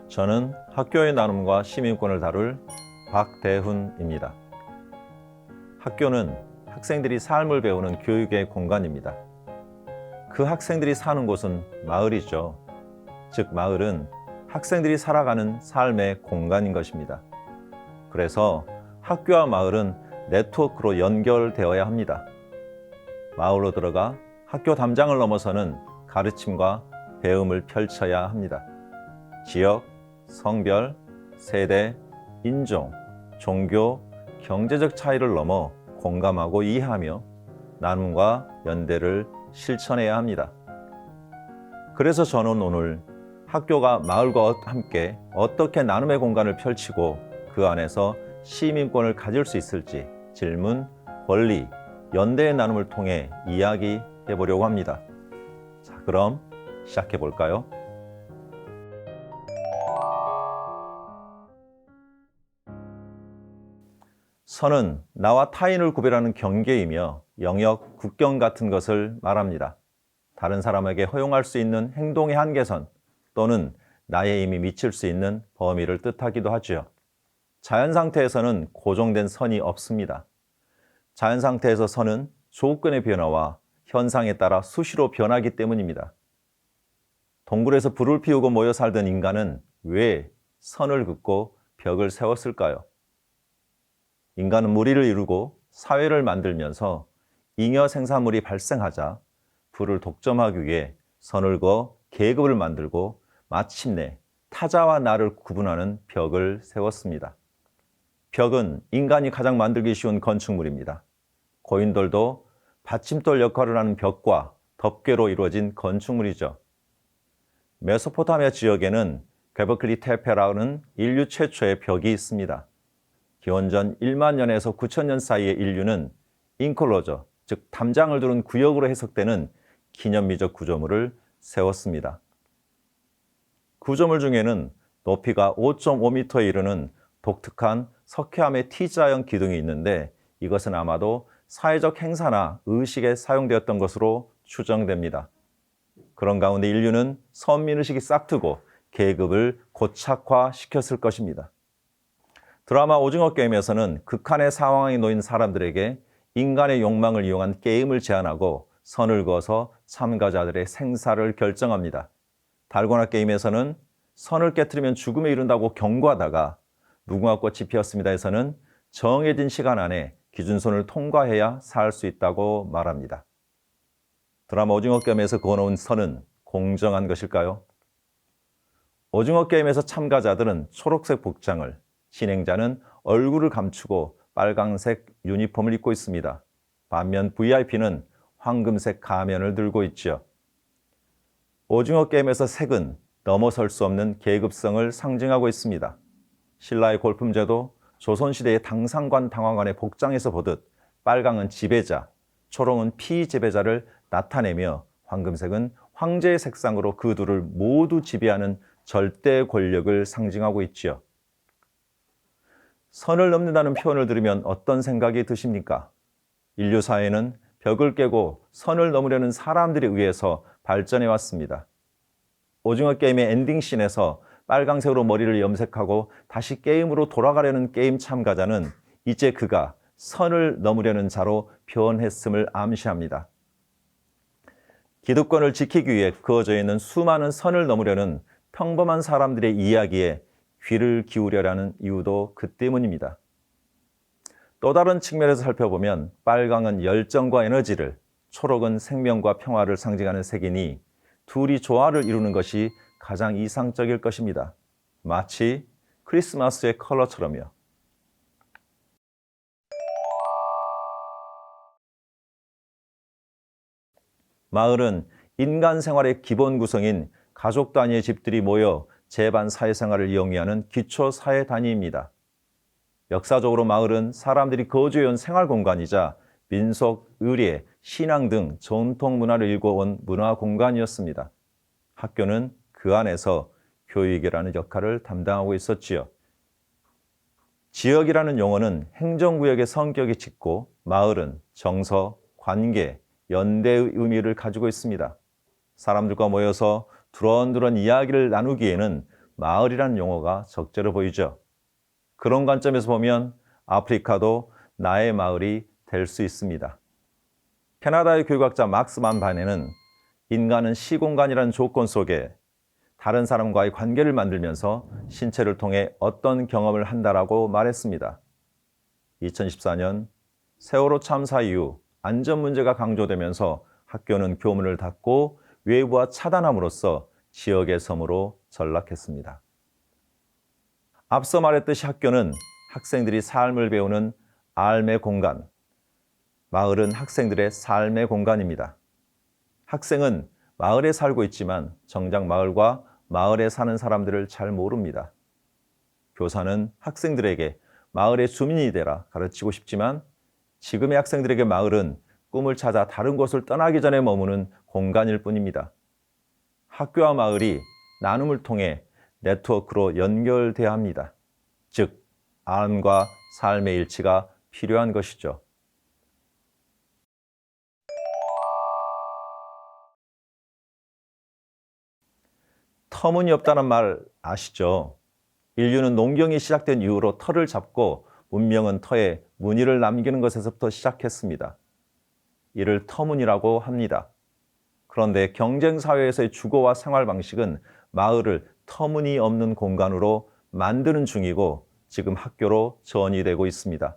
저는 학교의 나눔과 시민권을 다룰 박대훈입니다. 학교는 학생들이 삶을 배우는 교육의 공간입니다. 그 학생들이 사는 곳은 마을이죠. 즉, 마을은 학생들이 살아가는 삶의 공간인 것입니다. 그래서 학교와 마을은 네트워크로 연결되어야 합니다. 마을로 들어가 학교 담장을 넘어서는 가르침과 배움을 펼쳐야 합니다. 지역, 성별, 세대, 인종, 종교, 경제적 차이를 넘어 공감하고 이해하며 나눔과 연대를 실천해야 합니다. 그래서 저는 오늘 학교가 마을과 함께 어떻게 나눔의 공간을 펼치고 그 안에서 시민권을 가질 수 있을지 질문, 권리, 연대의 나눔을 통해 이야기해 보려고 합니다. 자, 그럼 시작해 볼까요? 선은 나와 타인을 구별하는 경계이며 영역, 국경 같은 것을 말합니다. 다른 사람에게 허용할 수 있는 행동의 한계선 또는 나의 힘이 미칠 수 있는 범위를 뜻하기도 하죠. 자연 상태에서는 고정된 선이 없습니다. 자연 상태에서 선은 조건의 변화와 현상에 따라 수시로 변하기 때문입니다. 동굴에서 불을 피우고 모여 살던 인간은 왜 선을 긋고 벽을 세웠을까요? 인간은 무리를 이루고 사회를 만들면서 잉여 생산물이 발생하자 불을 독점하기 위해 선을 그어 계급을 만들고 마침내 타자와 나를 구분하는 벽을 세웠습니다. 벽은 인간이 가장 만들기 쉬운 건축물입니다. 고인돌도 받침돌 역할을 하는 벽과 덮개로 이루어진 건축물이죠. 메소포타미아 지역에는 괴버클리 테페라는 인류 최초의 벽이 있습니다. 기원전 1만 년에서 9천 년 사이의 인류는 인클로저, 즉 담장을 두른 구역으로 해석되는 기념비적 구조물을 세웠습니다. 구조물 중에는 높이가 5.5m에 이르는 독특한 석회암의 T자형 기둥이 있는데 이것은 아마도 사회적 행사나 의식에 사용되었던 것으로 추정됩니다. 그런 가운데 인류는 선민의식이 싹트고 계급을 고착화시켰을 것입니다. 드라마 오징어 게임에서는 극한의 상황에 놓인 사람들에게 인간의 욕망을 이용한 게임을 제안하고 선을 그어서 참가자들의 생사를 결정합니다. 달고나 게임에서는 선을 깨트리면 죽음에 이른다고 경고하다가 무궁화 꽃이 피었습니다에서는 정해진 시간 안에 기준선을 통과해야 살 수 있다고 말합니다. 드라마 오징어 게임에서 그어놓은 선은 공정한 것일까요? 오징어 게임에서 참가자들은 초록색 복장을, 진행자는 얼굴을 감추고 빨강색 유니폼을 입고 있습니다. 반면 VIP는 황금색 가면을 들고 있죠. 오징어 게임에서 색은 넘어설 수 없는 계급성을 상징하고 있습니다. 신라의 골품제도 조선시대의 당상관 당화관의 복장에서 보듯 빨강은 지배자, 초록은 피지배자를 나타내며 황금색은 황제의 색상으로 그 둘을 모두 지배하는 절대 권력을 상징하고 있지요. 선을 넘는다는 표현을 들으면 어떤 생각이 드십니까? 인류 사회는 벽을 깨고 선을 넘으려는 사람들에 의해서 발전해 왔습니다. 오징어 게임의 엔딩씬에서 빨강색으로 머리를 염색하고 다시 게임으로 돌아가려는 게임 참가자는 이제 그가 선을 넘으려는 자로 변했음을 암시합니다. 기득권을 지키기 위해 그어져 있는 수많은 선을 넘으려는 평범한 사람들의 이야기에 귀를 기울여라는 이유도 그 때문입니다. 또 다른 측면에서 살펴보면 빨강은 열정과 에너지를, 초록은 생명과 평화를 상징하는 색이니 둘이 조화를 이루는 것이 가장 이상적일 것입니다. 마치 크리스마스의 컬러처럼요. 마을은 인간 생활의 기본 구성인 가족 단위의 집들이 모여 재반 사회생활을 영위하는 기초 사회 단위입니다. 역사적으로 마을은 사람들이 거주해온 생활 공간이자 민속, 의례, 신앙 등 전통 문화를 일궈온 문화 공간이었습니다. 학교는 그 안에서 교육이라는 역할을 담당하고 있었지요. 지역이라는 용어는 행정구역의 성격이 짙고 마을은 정서, 관계, 연대의 의미를 가지고 있습니다. 사람들과 모여서 두런두런 이야기를 나누기에는 마을이라는 용어가 적절해 보이죠. 그런 관점에서 보면 아프리카도 나의 마을이 될 수 있습니다. 캐나다의 교육학자 막스 만 바네는 인간은 시공간이라는 조건 속에 다른 사람과의 관계를 만들면서 신체를 통해 어떤 경험을 한다라고 말했습니다. 2014년 세월호 참사 이후 안전 문제가 강조되면서 학교는 교문을 닫고 외부와 차단함으로써 지역의 섬으로 전락했습니다. 앞서 말했듯이 학교는 학생들이 삶을 배우는 삶의 공간, 마을은 학생들의 삶의 공간입니다. 학생은 마을에 살고 있지만 정작 마을과 마을에 사는 사람들을 잘 모릅니다. 교사는 학생들에게 마을의 주민이 되라 가르치고 싶지만 지금의 학생들에게 마을은 꿈을 찾아 다른 곳을 떠나기 전에 머무는 공간일 뿐입니다. 학교와 마을이 나눔을 통해 네트워크로 연결돼야 합니다. 즉, 삶과 삶의 일치가 필요한 것이죠. 터무니없다는 말 아시죠? 인류는 농경이 시작된 이후로 터를 잡고 문명은 터에 무늬를 남기는 것에서부터 시작했습니다. 이를 터무니라고 합니다. 그런데 경쟁사회에서의 주거와 생활 방식은 마을을 터무니없는 공간으로 만드는 중이고 지금 학교로 전이되고 있습니다.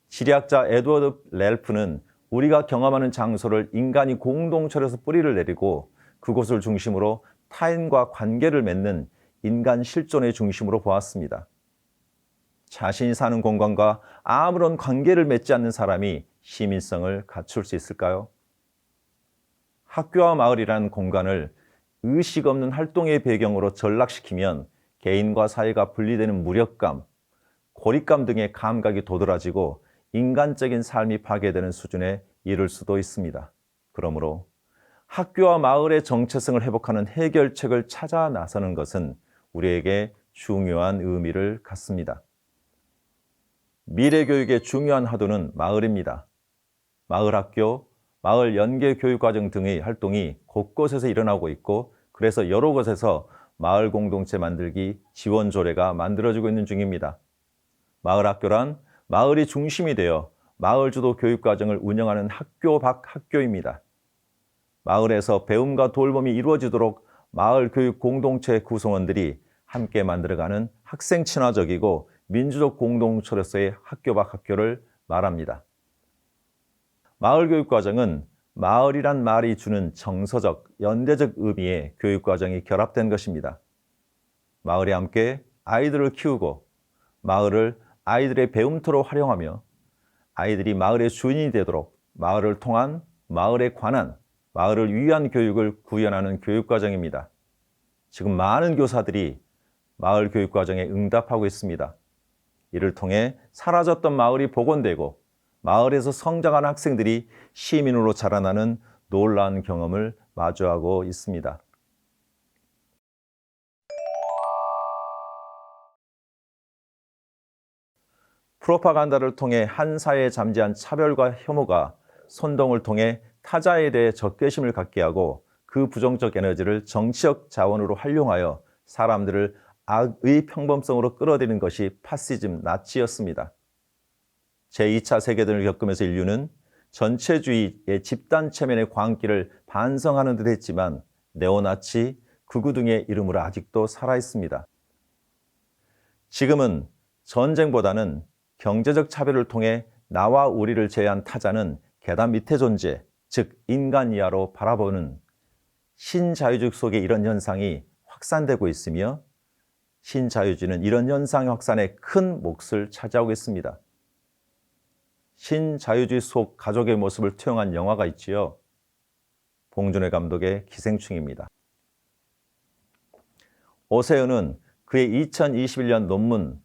지리학자 에드워드 렐프는 우리가 경험하는 장소를 인간이 공동체로서 뿌리를 내리고 그곳을 중심으로 타인과 관계를 맺는 인간 실존의 중심으로 보았습니다. 자신이 사는 공간과 아무런 관계를 맺지 않는 사람이 시민성을 갖출 수 있을까요? 학교와 마을이라는 공간을 의식 없는 활동의 배경으로 전락시키면 개인과 사회가 분리되는 무력감, 고립감 등의 감각이 도드라지고 인간적인 삶이 파괴되는 수준에 이를 수도 있습니다. 그러므로 학교와 마을의 정체성을 회복하는 해결책을 찾아 나서는 것은 우리에게 중요한 의미를 갖습니다. 미래교육의 중요한 화두는 마을입니다. 마을학교, 마을 연계교육과정 등의 활동이 곳곳에서 일어나고 있고 그래서 여러 곳에서 마을 공동체 만들기 지원 조례가 만들어지고 있는 중입니다. 마을학교란 마을이 중심이 되어 마을 주도 교육과정을 운영하는 학교 밖 학교입니다. 마을에서 배움과 돌봄이 이루어지도록 마을 교육 공동체 구성원들이 함께 만들어가는 학생 친화적이고 민주적 공동체로서의 학교 밖 학교를 말합니다. 마을 교육 과정은 마을이란 말이 주는 정서적, 연대적 의미의 교육 과정이 결합된 것입니다. 마을에 함께 아이들을 키우고 마을을 아이들의 배움터로 활용하며 아이들이 마을의 주인이 되도록 마을을 통한 마을에 관한 마을을 위한 교육을 구현하는 교육과정입니다. 지금 많은 교사들이 마을 교육과정에 응답하고 있습니다. 이를 통해 사라졌던 마을이 복원되고 마을에서 성장한 학생들이 시민으로 자라나는 놀라운 경험을 마주하고 있습니다. 프로파간다를 통해 한 사회에 잠재한 차별과 혐오가 선동을 통해 타자에 대해 적개심을 갖게 하고 그 부정적 에너지를 정치적 자원으로 활용하여 사람들을 악의 평범성으로 끌어들이는 것이 파시즘 나치였습니다. 제2차 세계대전을 겪으면서 인류는 전체주의의 집단 체면의 광기를 반성하는 듯 했지만 네오나치, 극우 등의 이름으로 아직도 살아있습니다. 지금은 전쟁보다는 경제적 차별을 통해 나와 우리를 제외한 타자는 계단 밑에 존재, 즉 인간 이하로 바라보는 신자유주의 속에 이런 현상이 확산되고 있으며 신자유주의는 이런 현상의 확산에 큰 몫을 차지하고 있습니다. 신자유주의 속 가족의 모습을 투영한 영화가 있지요. 봉준호 감독의 기생충입니다. 오세훈은 그의 2021년 논문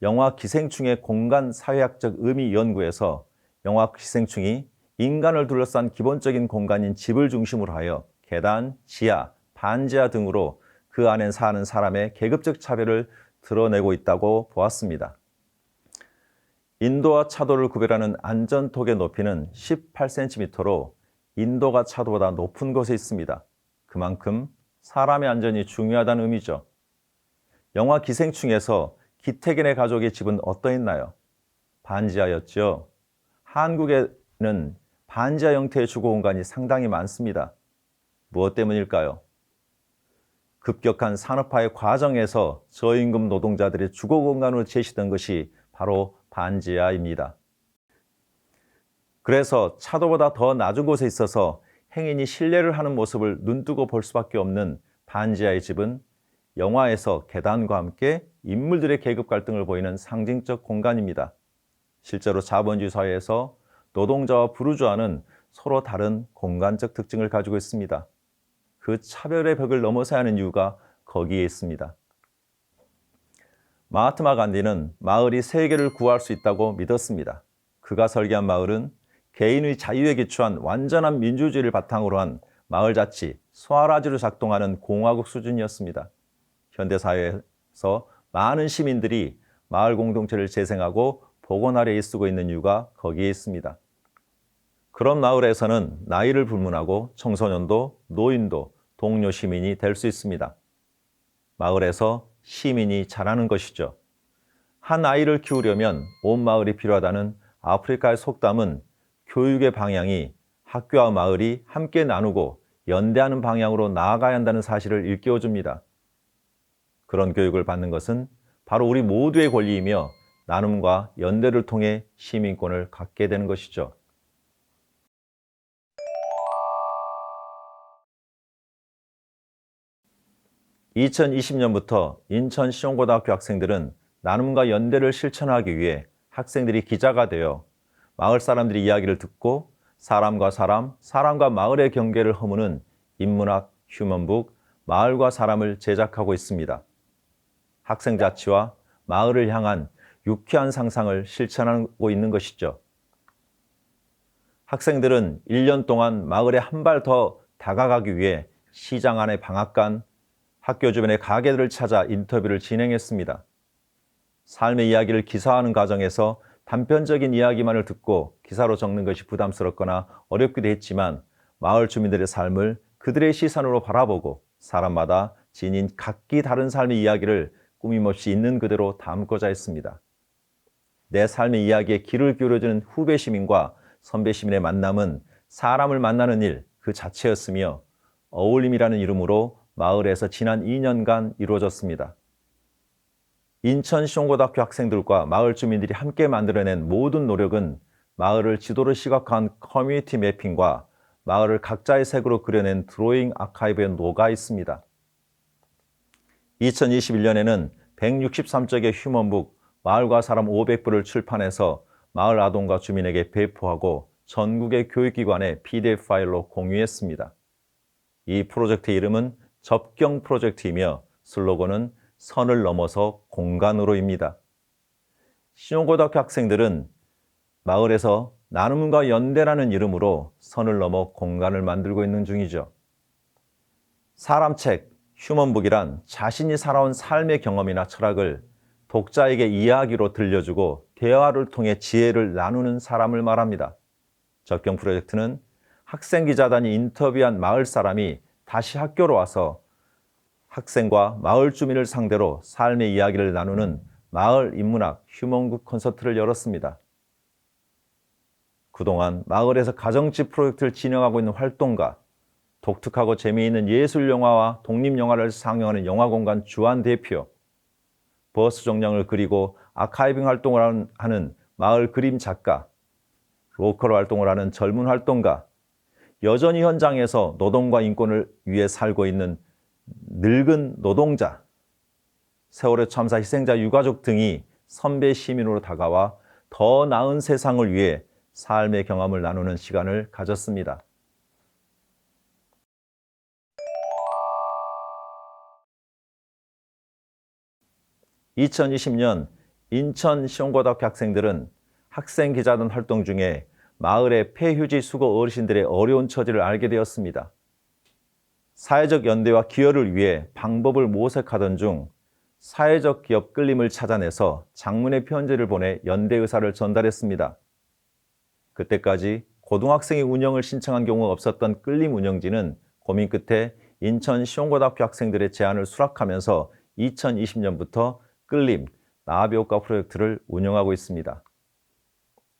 영화 기생충의 공간 사회학적 의미 연구에서 영화 기생충이 인간을 둘러싼 기본적인 공간인 집을 중심으로 하여 계단, 지하, 반지하 등으로 그 안에 사는 사람의 계급적 차별을 드러내고 있다고 보았습니다. 인도와 차도를 구별하는 안전턱의 높이는 18cm로 인도가 차도보다 높은 곳에 있습니다. 그만큼 사람의 안전이 중요하다는 의미죠. 영화 기생충에서 기태견의 가족의 집은 어떠했나요? 반지하였죠. 한국에는 반지하 형태의 주거 공간이 상당히 많습니다. 무엇 때문일까요? 급격한 산업화의 과정에서 저임금 노동자들의 주거 공간으로 제시된 것이 바로 반지하입니다. 그래서 차도보다 더 낮은 곳에 있어서 행인이 실례를 하는 모습을 눈뜨고 볼 수밖에 없는 반지하의 집은 영화에서 계단과 함께 인물들의 계급 갈등을 보이는 상징적 공간입니다. 실제로 자본주의 사회에서 노동자와 부르주아는 서로 다른 공간적 특징을 가지고 있습니다. 그 차별의 벽을 넘어서야 하는 이유가 거기에 있습니다. 마하트마 간디는 마을이 세계를 구할 수 있다고 믿었습니다. 그가 설계한 마을은 개인의 자유에 기초한 완전한 민주주의를 바탕으로 한 마을자치, 스와라지로 작동하는 공화국 수준이었습니다. 현대사회에서 많은 시민들이 마을 공동체를 재생하고 복원하려 애쓰고 있는 이유가 거기에 있습니다. 그런 마을에서는 나이를 불문하고 청소년도, 노인도, 동료 시민이 될 수 있습니다. 마을에서 시민이 자라는 것이죠. 한 아이를 키우려면 온 마을이 필요하다는 아프리카의 속담은 교육의 방향이 학교와 마을이 함께 나누고 연대하는 방향으로 나아가야 한다는 사실을 일깨워줍니다. 그런 교육을 받는 것은 바로 우리 모두의 권리이며 나눔과 연대를 통해 시민권을 갖게 되는 것이죠. 2020년부터 인천 시용고등학교 학생들은 나눔과 연대를 실천하기 위해 학생들이 기자가 되어 마을 사람들의 이야기를 듣고 사람과 사람, 사람과 마을의 경계를 허무는 인문학 휴먼북 마을과 사람을 제작하고 있습니다. 학생 자치와 마을을 향한 유쾌한 상상을 실천하고 있는 것이죠. 학생들은 1년 동안 마을에 한 발 더 다가가기 위해 시장 안의 방앗간, 학교 주변의 가게들을 찾아 인터뷰를 진행했습니다. 삶의 이야기를 기사화하는 과정에서 단편적인 이야기만을 듣고 기사로 적는 것이 부담스럽거나 어렵기도 했지만 마을 주민들의 삶을 그들의 시선으로 바라보고 사람마다 지닌 각기 다른 삶의 이야기를 꾸밈없이 있는 그대로 담고자 했습니다. 내 삶의 이야기에 귀를 기울여주는 후배 시민과 선배 시민의 만남은 사람을 만나는 일 그 자체였으며 어울림이라는 이름으로 마을에서 지난 2년간 이루어졌습니다. 인천 시용고등학교 학생들과 마을 주민들이 함께 만들어낸 모든 노력은 마을을 지도로 시각화한 커뮤니티 매핑과 마을을 각자의 색으로 그려낸 드로잉 아카이브에 녹아 있습니다. 2021년에는 163쪽의 휴먼북 마을과 사람 500부를 출판해서 마을 아동과 주민에게 배포하고 전국의 교육기관에 PDF 파일로 공유했습니다. 이 프로젝트의 이름은 접경 프로젝트이며 슬로건은 선을 넘어서 공간으로입니다. 시용고등학교 학생들은 마을에서 나눔과 연대라는 이름으로 선을 넘어 공간을 만들고 있는 중이죠. 사람책, 휴먼북이란 자신이 살아온 삶의 경험이나 철학을 독자에게 이야기로 들려주고 대화를 통해 지혜를 나누는 사람을 말합니다. 접경 프로젝트는 학생기자단이 인터뷰한 마을 사람이 다시 학교로 와서 학생과 마을 주민을 상대로 삶의 이야기를 나누는 마을 인문학 휴먼북 콘서트를 열었습니다. 그동안 마을에서 가정집 프로젝트를 진행하고 있는 활동가, 독특하고 재미있는 예술영화와 독립영화를 상영하는 영화공간 주한 대표, 버스 정량을 그리고 아카이빙 활동을 하는 마을 그림 작가, 로컬 활동을 하는 젊은 활동가, 여전히 현장에서 노동과 인권을 위해 살고 있는 늙은 노동자, 세월호 참사 희생자 유가족 등이 선배 시민으로 다가와 더 나은 세상을 위해 삶의 경험을 나누는 시간을 가졌습니다. (2020년) 인천 시용고등학교 학생들은 학생 기자단 활동 중에 마을의 폐휴지 수거 어르신들의 어려운 처지를 알게 되었습니다. 사회적 연대와 기여를 위해 방법을 모색하던 중 사회적 기업 끌림을 찾아내서 장문의 편지를 보내 연대 의사를 전달했습니다. 그때까지 고등학생이 운영을 신청한 경우가 없었던 끌림 운영지는 고민 끝에 인천 시온고등학교 학생들의 제안을 수락하면서 2020년부터 끌림 나비효과 프로젝트를 운영하고 있습니다.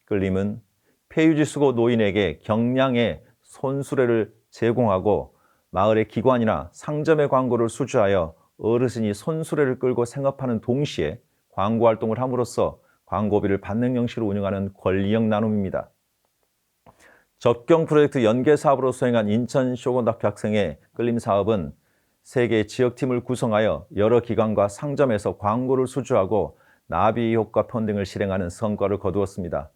끌림은 폐유지수고 노인에게 경량의 손수레를 제공하고 마을의 기관이나 상점의 광고를 수주하여 어르신이 손수레를 끌고 생업하는 동시에 광고 활동을 함으로써 광고비를 받는 형식으로 운영하는 권리형 나눔입니다. 접경 프로젝트 연계 사업으로 수행한 인천 시온고등학교 학생의 끌림 사업은 3개의 지역팀을 구성하여 여러 기관과 상점에서 광고를 수주하고 나비 효과 펀딩을 실행하는 성과를 거두었습니다.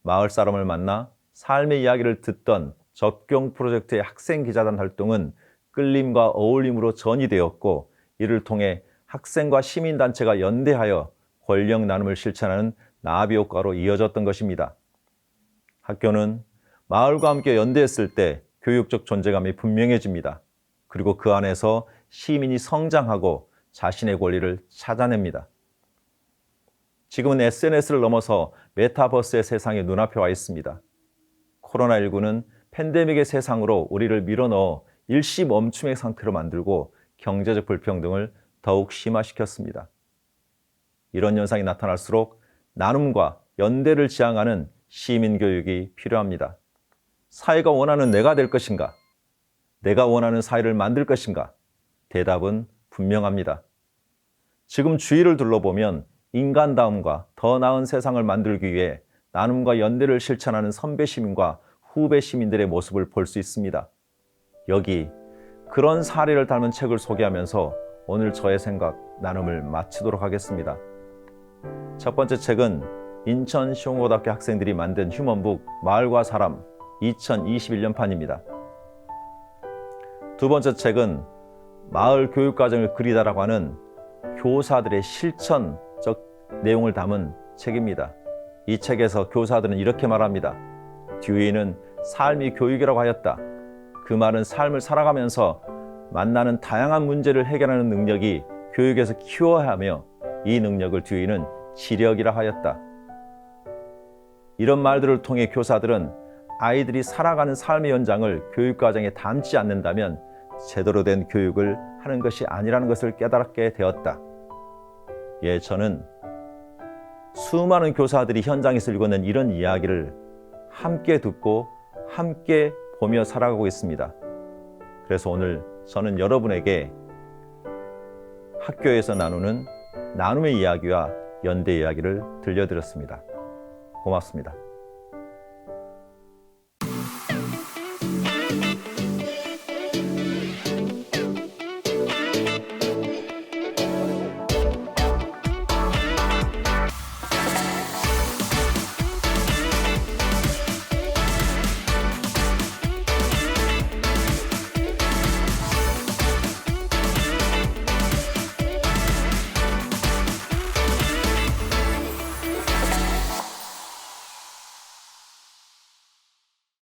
마을 사람을 만나 삶의 이야기를 듣던 접경 프로젝트의 학생 기자단 활동은 끌림과 어울림으로 전이되었고, 이를 통해 학생과 시민단체가 연대하여 권력 나눔을 실천하는 나비 효과로 이어졌던 것입니다. 학교는 마을과 함께 연대했을 때 교육적 존재감이 분명해집니다. 그리고 그 안에서 시민이 성장하고 자신의 권리를 찾아냅니다. 지금은 SNS를 넘어서 메타버스의 세상이 눈앞에 와 있습니다. 코로나19는 팬데믹의 세상으로 우리를 밀어넣어 일시 멈춤의 상태로 만들고 경제적 불평등을 더욱 심화시켰습니다. 이런 현상이 나타날수록 나눔과 연대를 지향하는 시민교육이 필요합니다. 사회가 원하는 내가 될 것인가? 내가 원하는 사회를 만들 것인가? 대답은 분명합니다. 지금 주위를 둘러보면 인간다움과 더 나은 세상을 만들기 위해 나눔과 연대를 실천하는 선배 시민과 후배 시민들의 모습을 볼 수 있습니다. 여기 그런 사례를 담은 책을 소개하면서 오늘 저의 생각 나눔을 마치도록 하겠습니다. 첫 번째 책은 인천 시온고등학교 학생들이 만든 휴먼북 마을과 사람 2021년판입니다. 두 번째 책은 마을 교육과정을 그리다라고 하는 교사들의 실천적 내용을 담은 책입니다. 이 책에서 교사들은 이렇게 말합니다. 듀이는 삶이 교육이라고 하였다. 그 말은 삶을 살아가면서 만나는 다양한 문제를 해결하는 능력이 교육에서 키워야 하며, 이 능력을 듀이는 지력이라 하였다. 이런 말들을 통해 교사들은 아이들이 살아가는 삶의 연장을 교육과정에 담지 않는다면 제대로 된 교육을 하는 것이 아니라는 것을 깨닫게 되었다. 저는 수많은 교사들이 현장에서 읽어낸 이런 이야기를 함께 듣고 함께 보며 살아가고 있습니다. 그래서 오늘 저는 여러분에게 학교에서 나누는 나눔의 이야기와 연대 이야기를 들려드렸습니다. 고맙습니다.